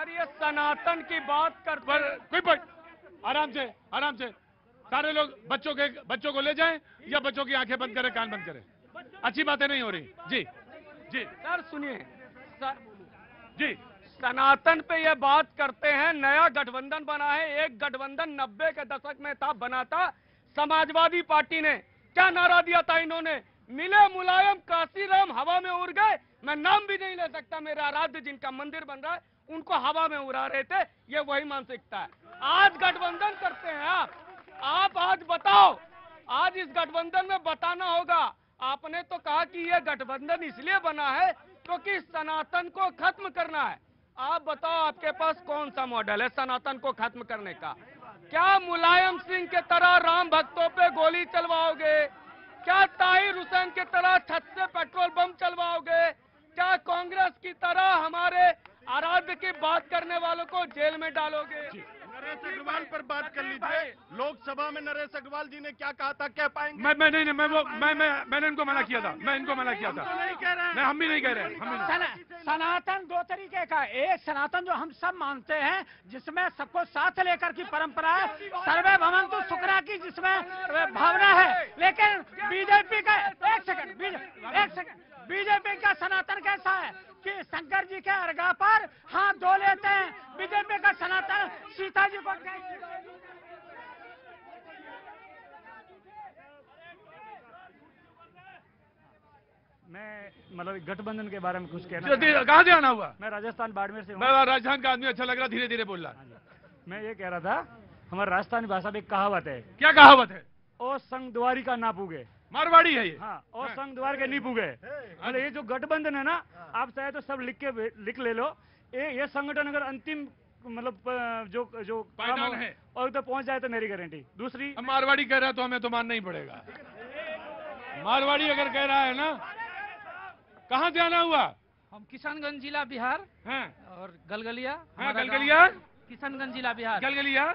Sir ये सनातन की बात करते हैं। कोई आराम से सारे लोग बच्चों को ले जाएं या बच्चों की आंखें बंद करें, कान बंद करें। अच्छी बातें नहीं हो रही। जी जी सर सुनिए जी, सनातन पे ये बात करते हैं। नया गठबंधन बना है, एक गठबंधन 90 के दशक में था, बना था समाजवादी पार्टी ने। क्या नारा दिया था इन्होंने? मिले मुलायम काशीराम हवा में उड़ गए। मैं नाम भी नहीं ले सकता, मेरे आराध्य जिनका मंदिर बन रहा है उनको हवा में उड़ा रहे थे। ये वही मानसिकता है। आज गठबंधन करते हैं आप आज बताओ, आज इस गठबंधन में बताना होगा। आपने तो कहा कि यह गठबंधन इसलिए बना है क्योंकि सनातन को खत्म करना है। आप बताओ आपके पास कौन सा मॉडल है सनातन को खत्म करने का? क्या मुलायम सिंह के तरह राम भक्तों पे गोली चलवाओगे? क्या ताहिर हुसैन के तरह छत से पेट्रोल बम चलवाओगे? क्या कांग्रेस की तरह हमारे आराध्य की बात करने वालों को जेल में डालोगे? नरेश अग्रवाल पर बात कर लीजिए। लोकसभा में नरेश अग्रवाल जी ने क्या कहा था, कह पाएंगे? मैंने इनको मना किया था। नहीं, हम भी नहीं कह रहे। सनातन दो तरीके का, एक सनातन जो हम सब मानते हैं जिसमें सबको साथ लेकर की परंपरा है, सर्वे भवन्तु सुखिनः की जिसमें भावना है। लेकिन बीजेपी का एक सेकंड बीजेपी का सनातन कैसा है कि शंकर जी के अर्घा पर हाथ धो लेते हैं। बीजेपी का सनातन सीता जी को मैं मतलब गठबंधन के बारे में कुछ कहना। कहाँ से आना हुआ? मैं राजस्थान बाड़मेर से हूँ। मैं राजस्थान का आदमी, अच्छा लग रहा, धीरे धीरे बोल रहा। मैं ये कह रहा था, हमारी राजस्थानी भाषा में एक कहावत है। क्या कहावत है? ओ संग द्वारी का ना पूगे। मारवाड़ी है ये। हाँ, और संग द्वार के नहीं पूगे। मतलब ये जो गठबंधन है ना, आप चाहे तो सब लिख ले लो। ये संगठन अगर अंतिम मतलब जो पायदान है और तो पहुंच जाए तो मेरी गारंटी। दूसरी, मारवाड़ी कह रहा है तो हमें तो मानना ही पड़ेगा। मारवाड़ी अगर कह रहा है ना। कहाँ से आना हुआ? हम किशनगंज जिला बिहार हैं और गलगलिया। हाँ, गलगलिया किशनगंज जिला बिहार। गलगलिया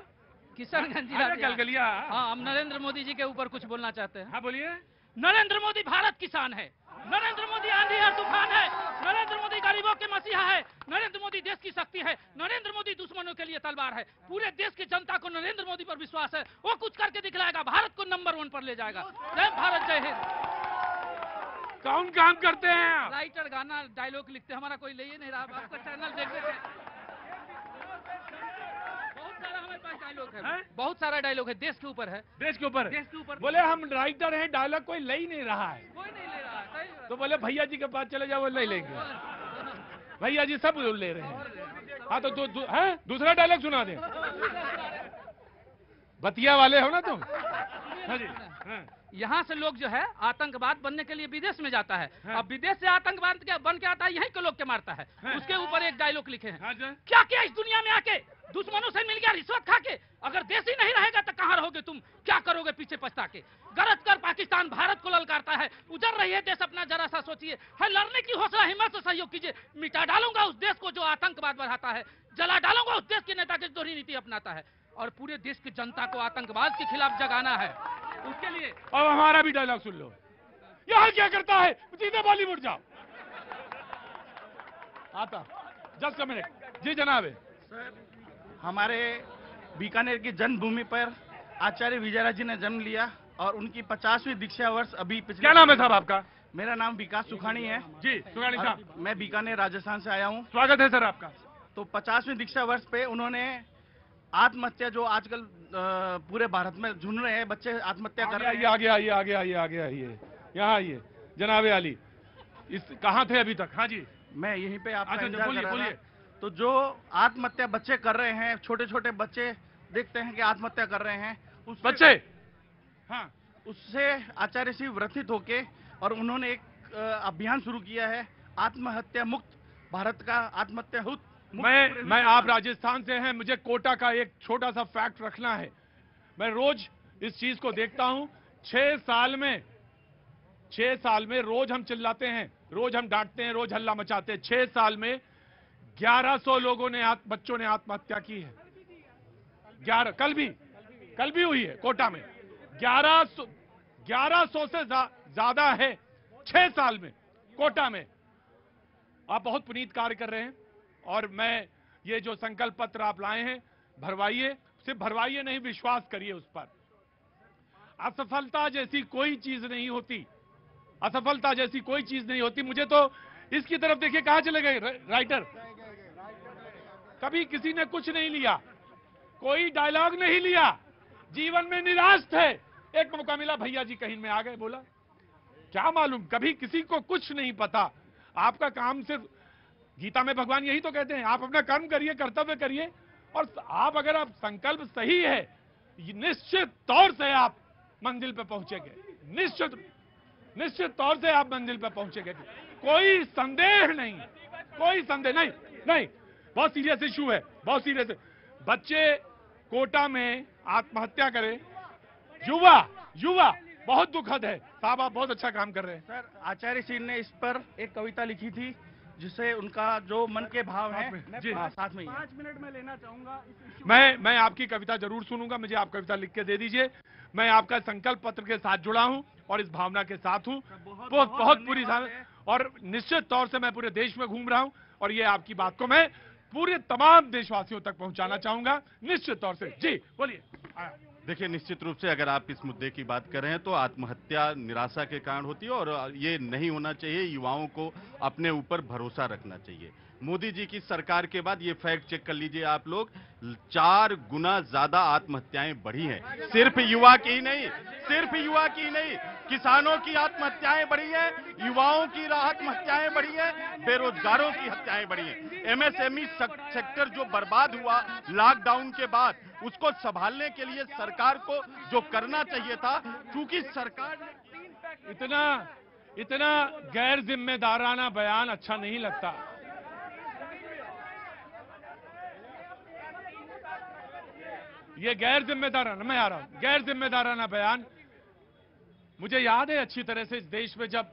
किशनगंज जिला गलगलिया। हाँ, हम नरेंद्र मोदी जी के ऊपर कुछ बोलना चाहते हैं। हाँ बोलिए। नरेंद्र मोदी भारत किसान है। नरेंद्र मोदी आंधी और तूफान है। नरेंद्र मोदी गरीबों के मसीहा है। नरेंद्र मोदी देश की शक्ति है। नरेंद्र मोदी दुश्मनों के लिए तलवार है। पूरे देश की जनता को नरेंद्र मोदी पर विश्वास है। वो कुछ करके दिखलाएगा, भारत को नंबर 1 पर ले जाएगा। जय भारत, जय हिंद। कौन काम करते हैं? राइटर, गाना, डायलॉग लिखते, हमारा कोई ले ही नहीं रहा। आपका चैनल देखते थे, बहुत सारा हमारे पास डायलॉग है। बहुत सारा डायलॉग है, देश के ऊपर है। देश के ऊपर बोले हम राइटर हैं, डायलॉग कोई ले ही नहीं रहा है। कोई नहीं ले रहा है। तो बोले भैया जी के पास चले जाओ, वो ले लेंगे। भैया जी सब ले रहे हैं। हाँ तो दूसरा डायलॉग सुना दे। बतिया वाले हो ना तुम? हाँ जी। यहाँ से लोग जो है आतंकवाद बनने के लिए विदेश में जाता है। अब विदेश से आतंकवाद बन के आता है, यहीं के लोग के मारता है। उसके ऊपर एक डायलॉग लिखे हैं। क्या किया इस दुनिया में आके? दुश्मनों से मिल गया रिश्वत खा के। अगर देश ही नहीं रहेगा तो कहाँ रहोगे तुम? क्या करोगे पीछे पछता के? गरज कर पाकिस्तान भारत को ललकारता है। उजड़ रही है देश, अपना जरा सा सोचिए। है लड़ने की हौसला, हिम्मत से सहयोग कीजिए। मिटा डालूंगा उस देश को जो आतंकवाद बढ़ाता है। जला डालूंगा उस देश के नेता के दोहरी नीति अपनाता है। और पूरे देश की जनता को आतंकवाद के खिलाफ जगाना है। उसके लिए अब हमारा भी डायलॉग सुन लो। यहाँ क्या करता है? सीधे बॉलीवुड जाओ। आता जस्ट अ मिनट। जी जनाब। सर, हमारे बीकानेर की जन्मभूमि पर आचार्य विजयराज जी ने जन्म लिया और उनकी 50वीं दीक्षा वर्ष अभी पिछले। क्या नाम है साहब आपका? मेरा नाम विकास सुखानी है। जी सुखानी साहब, मैं बीकानेर राजस्थान से आया हूँ। स्वागत है सर आपका। तो 50वीं दीक्षा वर्ष पे उन्होंने आत्महत्या, जो आजकल पूरे भारत में झुंड रहे हैं बच्चे आत्महत्या कर रहे हैं। आगे आइए यहाँ आइए जनाब आली। इस कहाँ थे अभी तक? हाँ जी, मैं यहीं पे आपका अच्छा, इंतजार कर रहा बोलिए। था। तो जो आत्महत्या बच्चे कर रहे हैं, छोटे छोटे बच्चे देखते हैं कि आत्महत्या कर रहे हैं, उस बच्चे, हाँ, उससे आचार्य श्री व्रथित होके और उन्होंने एक अभियान शुरू किया है, आत्महत्या मुक्त भारत का, आत्महत्या मुक्त। मैं आप राजस्थान से हैं, मुझे कोटा का एक छोटा सा फैक्ट रखना है। मैं रोज इस चीज को देखता हूं। 6 साल में रोज हम चिल्लाते हैं, रोज हम डांटते हैं, रोज हल्ला मचाते हैं। 6 साल में 1100 लोगों ने बच्चों ने आत्महत्या की है। 11 कल भी हुई है कोटा में। 1100 से ज्यादा है 6 साल में कोटा में। आप बहुत पुनीत कार्य कर रहे हैं और मैं ये जो संकल्प पत्र आप लाए हैं भरवाइए, सिर्फ भरवाइए नहीं, विश्वास करिए उस पर। असफलता जैसी कोई चीज नहीं होती, असफलता जैसी कोई चीज नहीं होती। मुझे तो इसकी तरफ देखिए, कहां चले गए राइटर। कभी किसी ने कुछ नहीं लिया, कोई डायलॉग नहीं लिया, जीवन में निराश थे, एक मौका मिला, भैया जी कहीं में आ गए, बोला क्या मालूम। कभी किसी को कुछ नहीं पता। आपका काम सिर्फ, गीता में भगवान यही तो कहते हैं, आप अपना कर्म करिए, कर्तव्य करिए, और आप अगर आप संकल्प सही है, निश्चित तौर से आप मंजिल पे पहुंचेंगे, निश्चित तौर से आप मंजिल पे पहुंचेंगे। कोई संदेह नहीं, कोई संदेह नहीं। नहीं, बहुत सीरियस इशू है, बहुत सीरियस। बच्चे कोटा में आत्महत्या करें, युवा बहुत दुखद है। साहब आप बहुत अच्छा काम कर रहे हैं। सर, आचार्य सिंह ने इस पर एक कविता लिखी थी, जिससे उनका जो मन के भाव है जी, साथ में 5 मिनट में लेना चाहूंगा। मैं आपकी कविता जरूर सुनूंगा, मुझे आप कविता लिख के दे दीजिए। मैं आपका संकल्प पत्र के साथ जुड़ा हूं और इस भावना के साथ हूं, बहुत पूरी और निश्चित तौर से मैं पूरे देश में घूम रहा हूं और ये आपकी बात को मैं पूरे तमाम देशवासियों तक पहुंचाना चाहूंगा, निश्चित तौर से। जी बोलिए। देखिए, निश्चित रूप से अगर आप इस मुद्दे की बात कर रहे हैं तो आत्महत्या निराशा के कारण होती है और ये नहीं होना चाहिए। युवाओं को अपने ऊपर भरोसा रखना चाहिए। मोदी जी की सरकार के बाद ये फैक्ट चेक कर लीजिए आप लोग, 4 गुना ज्यादा आत्महत्याएं बढ़ी हैं। सिर्फ युवा की नहीं, किसानों की आत्महत्याएं बढ़ी है, युवाओं की आत्महत्याएं बढ़ी है, बेरोजगारों की हत्याएं बढ़ी हैं। एमएसएमई सेक्टर जो बर्बाद हुआ लॉकडाउन के बाद, उसको संभालने के लिए सरकार को जो करना चाहिए था, क्योंकि सरकार इतना गैर जिम्मेदाराना बयान अच्छा नहीं लगता। ये गैर जिम्मेदाराना, मैं आ रहा हूं, गैर जिम्मेदाराना बयान। मुझे याद है अच्छी तरह से इस देश में जब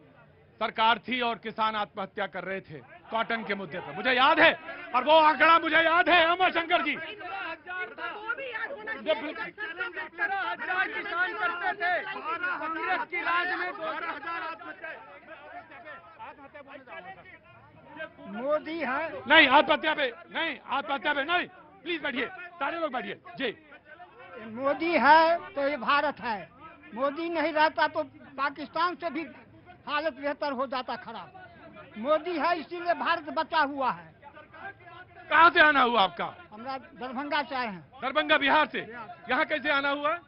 सरकार थी और किसान आत्महत्या कर रहे थे कॉटन के मुद्दे पर, मुझे याद है, और वो आंकड़ा मुझे याद है, अमर शंकर जी, 12,000 किसान करते थे कांग्रेस की राज में। 12,000 मोदी है नहीं आत्महत्या पे नहीं, प्लीज बैठिए, सारे लोग बैठिए। जी, मोदी है तो ये भारत है। मोदी नहीं रहता तो पाकिस्तान से भी हालत बेहतर हो जाता खराब। मोदी है इसीलिए भारत बचा हुआ है। कहाँ से आना हुआ आपका? हमरा दरभंगा से आए हैं। दरभंगा, बिहार से। यहाँ कैसे आना हुआ?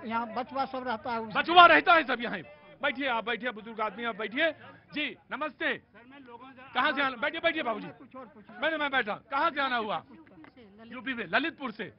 यहाँ बचवा सब रहता है। बचवा रहता है सब यहाँ। बैठिए, आप बैठिए, बुजुर्ग आदमी आप बैठिए। जी नमस्ते। कहाँ से आना? बैठिए बाबूजी। मैं बैठा। कहाँ से आना हुआ? यूपी में, ललितपुर से।